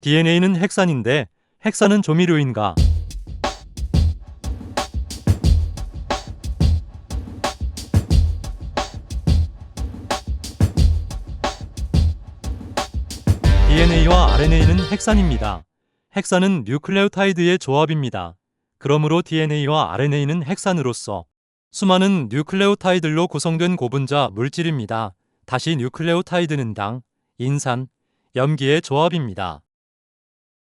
DNA는 핵산인데 핵산은 조미료인가? DNA와 RNA는 핵산입니다. 핵산은 뉴클레오타이드의 조합입니다. 그러므로 DNA와 RNA는 핵산으로서 수많은 뉴클레오타이드로 구성된 고분자 물질입니다. 다시 뉴클레오타이드는 당, 인산, 염기의 조합입니다.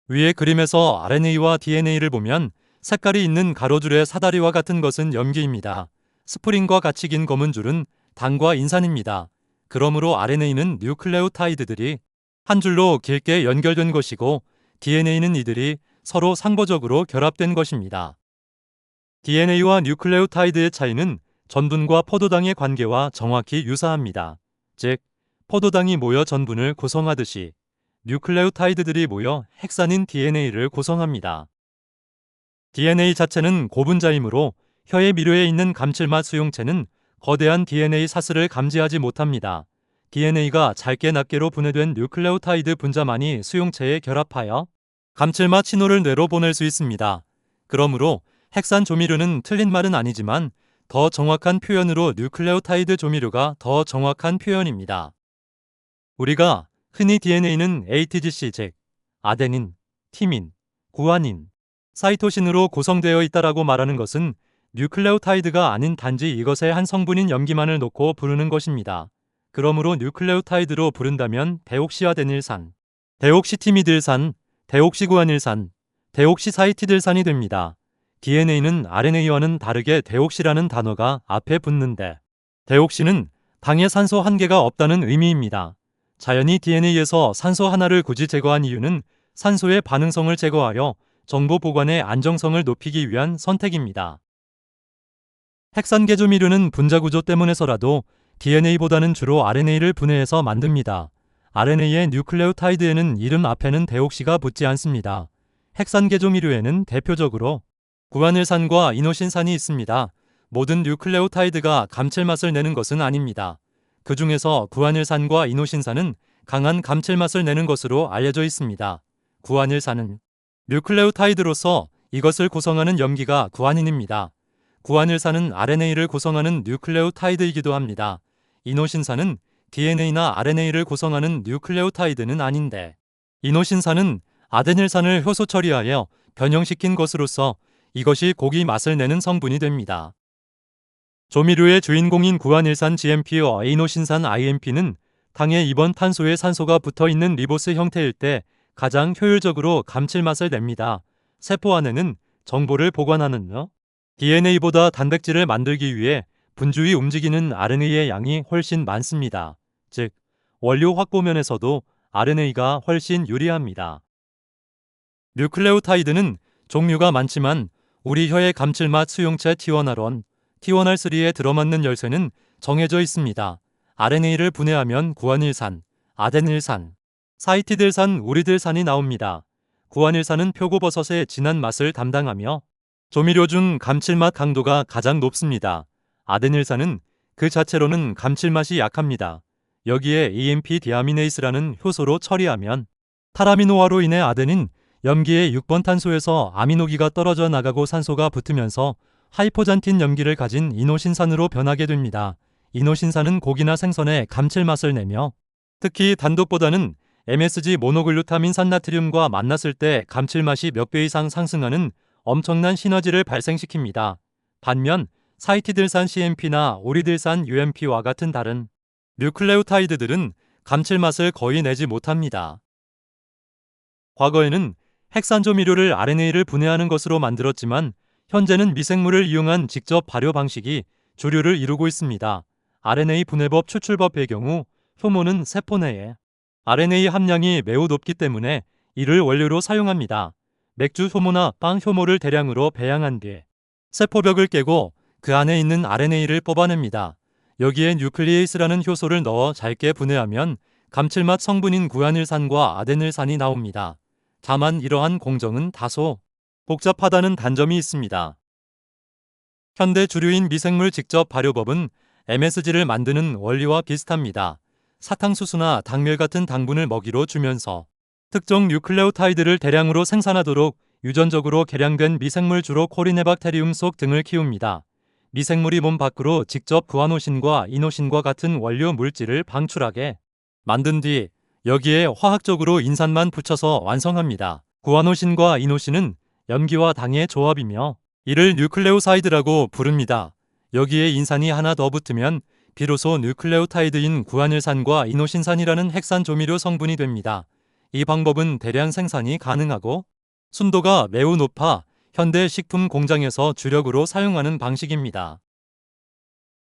위의 그림에서 RNA와 DNA를 보면 색깔이 있는 가로줄의 사다리와 같은 것은 염기입니다. 스프링과 같이 긴 검은 줄은 당과 인산입니다. 그러므로 RNA는 뉴클레오타이드들이 한 줄로 길게 연결된 것이고 DNA는 이들이 서로 상보적으로 결합된 것입니다. DNA와 뉴클레오타이드의 차이는 전분과 포도당의 관계와 정확히 유사합니다. 즉, 포도당이 모여 전분을 구성하듯이 뉴클레오타이드들이 모여 핵산인 DNA를 구성합니다. DNA 자체는 고분자이므로 혀의 미료에 있는 감칠맛 수용체는 거대한 DNA 사슬을 감지하지 못합니다. DNA가 잘게 낱개로 분해된 뉴클레오타이드 분자만이 수용체에 결합하여 감칠맛 신호를 뇌로 보낼 수 있습니다. 그러므로 핵산 조미료는 틀린 말은 아니지만 더 정확한 표현으로 뉴클레오타이드 조미료가 더 정확한 표현입니다. 우리가 흔히 DNA는 ATGC 즉 아데닌, 티민, 구아닌, 사이토신으로 구성되어 있다라고 말하는 것은 뉴클레오타이드가 아닌 단지 이것의 한 성분인 염기만을 놓고 부르는 것입니다. 그러므로 뉴클레오타이드로 부른다면 데옥시아데닐산, 데옥시티미들산, 데옥시구아닐산, 데옥시사이티들산이 됩니다. DNA는 RNA와는 다르게 데옥시라는 단어가 앞에 붙는데 데옥시는 당에 산소 한 개가 없다는 의미입니다. 자연이 DNA에서 산소 하나를 굳이 제거한 이유는 산소의 반응성을 제거하여 정보 보관의 안정성을 높이기 위한 선택입니다. 핵산 개조미료는 분자 구조 때문에서라도 DNA보다는 주로 RNA를 분해해서 만듭니다. RNA의 뉴클레오타이드에는 이름 앞에는 데옥시가 붙지 않습니다. 핵산 개조미료에는 대표적으로 구아닐산과 이노신산이 있습니다. 모든 뉴클레오타이드가 감칠맛을 내는 것은 아닙니다. 그 중에서 구아닐산과 이노신산은 강한 감칠맛을 내는 것으로 알려져 있습니다. 구아닐산은 뉴클레오타이드로서 이것을 구성하는 염기가 구아닌입니다. 구아닐산은 RNA를 구성하는 뉴클레오타이드이기도 합니다. 이노신산은 DNA나 RNA를 구성하는 뉴클레오타이드는 아닌데 이노신산은 아데닐산을 효소 처리하여 변형시킨 것으로서 이것이 고기 맛을 내는 성분이 됩니다. 조미료의 주인공인 구아닐산 GMP와 이노신산 IMP는 당에 이번 탄소에 산소가 붙어있는 리보스 형태일 때 가장 효율적으로 감칠맛을 냅니다. 세포 안에는 정보를 보관하는 DNA보다 단백질을 만들기 위해 분주히 움직이는 RNA의 양이 훨씬 많습니다. 즉, 원료 확보면에서도 RNA가 훨씬 유리합니다. 뉴클레오타이드는 종류가 많지만 우리 혀의 감칠맛 수용체 T1R1, T1R3에 들어맞는 열쇠는 정해져 있습니다. RNA를 분해하면 구아닐산, 아데닐산, 사이티들산, 우리들산이 나옵니다. 구아닐산은 표고버섯의 진한 맛을 담당하며 조미료 중 감칠맛 강도가 가장 높습니다. 아데닐산은 그 자체로는 감칠맛이 약합니다. 여기에 AMP 디아미네이스라는 효소로 처리하면 타라미노화로 인해 아데닌, 염기의 6번 탄소에서 아미노기가 떨어져 나가고 산소가 붙으면서 하이포잔틴 염기를 가진 이노신산으로 변하게 됩니다. 이노신산은 고기나 생선에 감칠맛을 내며 특히 단독보다는 MSG 모노글루타민 산나트륨과 만났을 때 감칠맛이 몇 배 이상 상승하는 엄청난 시너지를 발생시킵니다. 반면 사이티들산 CMP나 오리들산 UMP와 같은 다른 뉴클레오타이드들은 감칠맛을 거의 내지 못합니다. 과거에는 핵산 조미료를 RNA를 분해하는 것으로 만들었지만 현재는 미생물을 이용한 직접 발효 방식이 주류를 이루고 있습니다. RNA 분해법 추출법의 경우 효모는 세포 내에 RNA 함량이 매우 높기 때문에 이를 원료로 사용합니다. 맥주 효모나 빵 효모를 대량으로 배양한 뒤 세포벽을 깨고 그 안에 있는 RNA를 뽑아냅니다. 여기에 뉴클리에이스라는 효소를 넣어 잘게 분해하면 감칠맛 성분인 구아닐산과 아데닐산이 나옵니다. 다만 이러한 공정은 다소 복잡하다는 단점이 있습니다. 현대 주류인 미생물 직접 발효법은 MSG를 만드는 원리와 비슷합니다. 사탕수수나 당멸 같은 당분을 먹이로 주면서 특정 뉴클레오타이드를 대량으로 생산하도록 유전적으로 개량된 미생물 주로 코리네박테리움 속 등을 키웁니다. 미생물이 몸 밖으로 직접 구아노신과 이노신과 같은 원료 물질을 방출하게 만든 뒤 여기에 화학적으로 인산만 붙여서 완성합니다. 구아노신과 이노신은 염기와 당의 조합이며 이를 뉴클레오사이드라고 부릅니다. 여기에 인산이 하나 더 붙으면 비로소 뉴클레오타이드인 구안일산과 이노신산이라는 핵산 조미료 성분이 됩니다. 이 방법은 대량 생산이 가능하고 순도가 매우 높아 현대 식품 공장에서 주력으로 사용하는 방식입니다.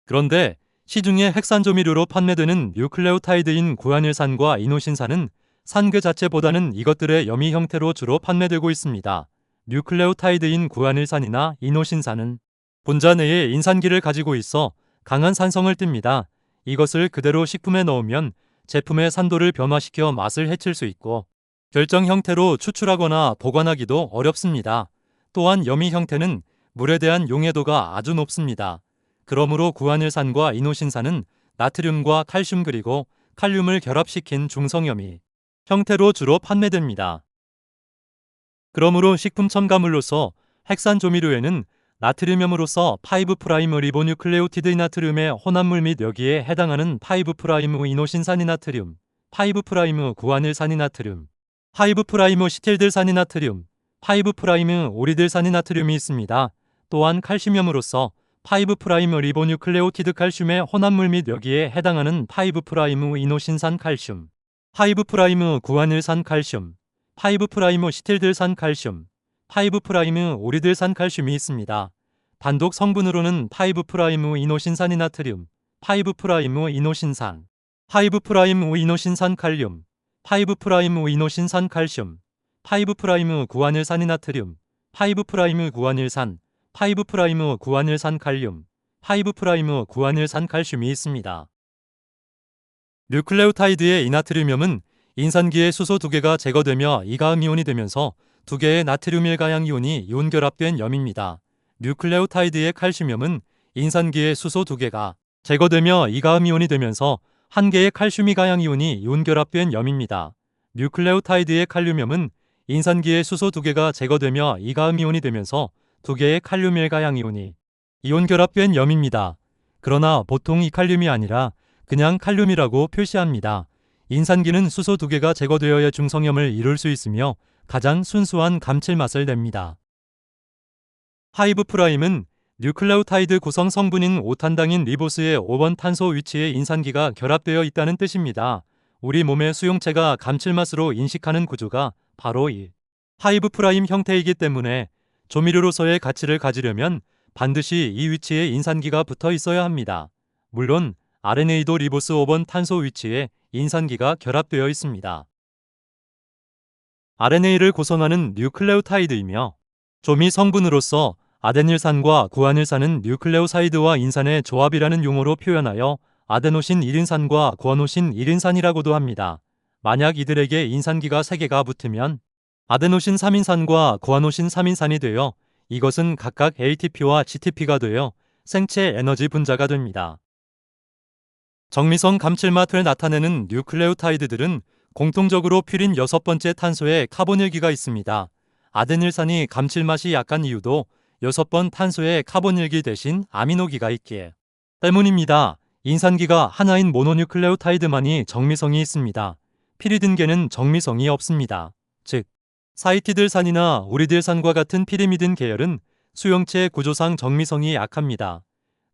그런데 시중에 핵산 조미료로 판매되는 뉴클레오타이드인 구안일산과 이노신산은 산 그 자체보다는 이것들의 염이 형태로 주로 판매되고 있습니다. 뉴클레오타이드인 구안일산이나 이노신산은 분자 내에 인산기를 가지고 있어 강한 산성을 띱니다. 이것을 그대로 식품에 넣으면 제품의 산도를 변화시켜 맛을 해칠 수 있고 결정 형태로 추출하거나 보관하기도 어렵습니다. 또한 염이 형태는 물에 대한 용해도가 아주 높습니다. 그러므로 구안일산과 이노신산은 나트륨과 칼슘 그리고 칼륨을 결합시킨 중성염이 형태로 주로 판매됩니다. 그러므로 식품 첨가물로서 핵산 조미료에는 나트륨염으로서 5' 리보뉴클레오티드 나트륨의 혼합물 및 여기에 해당하는 5' 이노신산이나트륨, 5' 구안일산이나트륨, 5' 시틸들산이나트륨, 5' 오리들산이나트륨이 있습니다. 또한 칼슘염으로서 5' 리보뉴클레오티드 칼슘의 혼합물 및 여기에 해당하는 5' 이노신산 칼슘, 5' 구안일산 칼슘, 5' 시틸들산 칼슘, 5' 오리들산 칼슘이 있습니다. 단독 성분으로는 5' 이노신산이나트륨, 5' 이노신산, 5' 이노신산 칼륨, 5' 이노신산 칼슘, 5' 구안일산이나트륨, 5' 구안일산, 5' 구안일산 칼륨, 5' 구안일산 칼슘이 있습니다. 뉴클레오타이드의 이나트륨염은 인산기의 수소 2개가 제거되며 이가음 이온이 되면서 2개의 나트륨 1가양 이온이 이온 결합된 염입니다. 뉴클레오타이드의 칼슘염은 인산기의 수소 2개가 제거되며 이가음 이온이 되면서 1개의 칼슘 2가양 이온이 이온 결합된 염입니다. 뉴클레오타이드의 칼륨염은 인산기의 수소 2개가 제거되며 이가음 이온이 되면서 2개의 칼륨 1가양 이온이 이온 결합된 염입니다. 그러나 보통 이 칼륨이 아니라 그냥 칼륨이라고 표시합니다. 인산기는 수소 2개가 제거되어야 중성염을 이룰 수 있으며 가장 순수한 감칠맛을 냅니다. 하이브프라임은 뉴클레오타이드 구성 성분인 5탄당인 리보스의 5번 탄소 위치에 인산기가 결합되어 있다는 뜻입니다. 우리 몸의 수용체가 감칠맛으로 인식하는 구조가 바로 이 하이브프라임 형태이기 때문에 조미료로서의 가치를 가지려면 반드시 이 위치에 인산기가 붙어 있어야 합니다. 물론 RNA도 리보스 5번 탄소 위치에 인산기가 결합되어 있습니다. RNA를 구성하는 뉴클레오타이드이며 조미 성분으로서 아데닐산과 구안일산은 뉴클레오사이드와 인산의 조합이라는 용어로 표현하여 아데노신 1인산과 구아노신 1인산이라고도 합니다. 만약 이들에게 인산기가 3개가 붙으면 아데노신 3인산과 구아노신 3인산이 되어 이것은 각각 ATP와 GTP가 되어 생체 에너지 분자가 됩니다. 정미성 감칠맛을 나타내는 뉴클레오타이드들은 공통적으로 퓨린 6번째 탄소에 카본일기가 있습니다. 아데닐산이 감칠맛이 약한 이유도 6번 탄소에 카본일기 대신 아미노기가 있기에 때문입니다. 인산기가 하나인 모노뉴클레오타이드만이 정미성이 있습니다. 피리딘계는 정미성이 없습니다. 즉, 사이티들산이나 우리들산과 같은 피리미딘 계열은 수용체 구조상 정미성이 약합니다.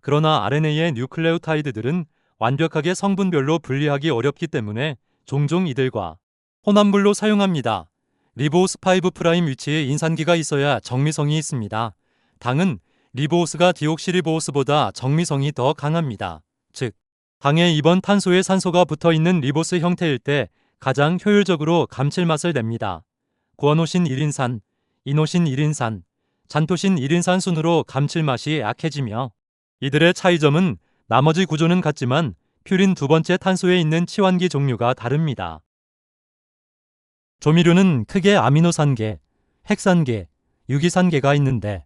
그러나 RNA의 뉴클레오타이드들은 완벽하게 성분별로 분리하기 어렵기 때문에 종종 이들과 혼합물로 사용합니다. 리보스 5' 위치에 인산기가 있어야 정미성이 있습니다. 당은 리보스가 디옥시리보스보다 정미성이 더 강합니다. 즉, 당의 2번 탄소에 산소가 붙어있는 리보스 형태일 때 가장 효율적으로 감칠맛을 냅니다. 구아노신 1인산, 이노신 1인산, 잔토신 1인산 순으로 감칠맛이 약해지며 이들의 차이점은 나머지 구조는 같지만 퓨린 2번째 탄소에 있는 치환기 종류가 다릅니다. 조미료는 크게 아미노산계, 핵산계, 유기산계가 있는데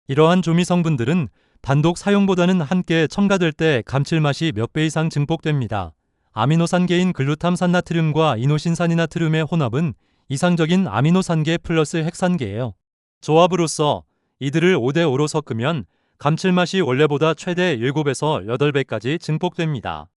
이러한 조미 성분들은 단독 사용보다는 함께 첨가될 때 감칠맛이 몇 배 이상 증폭됩니다. 아미노산계인 글루탐산나트륨과 이노신산이나트륨의 혼합은 이상적인 아미노산계 플러스 핵산계예요. 조합으로서 이들을 5대5로 섞으면 감칠맛이 원래보다 최대 7에서 8배까지 증폭됩니다.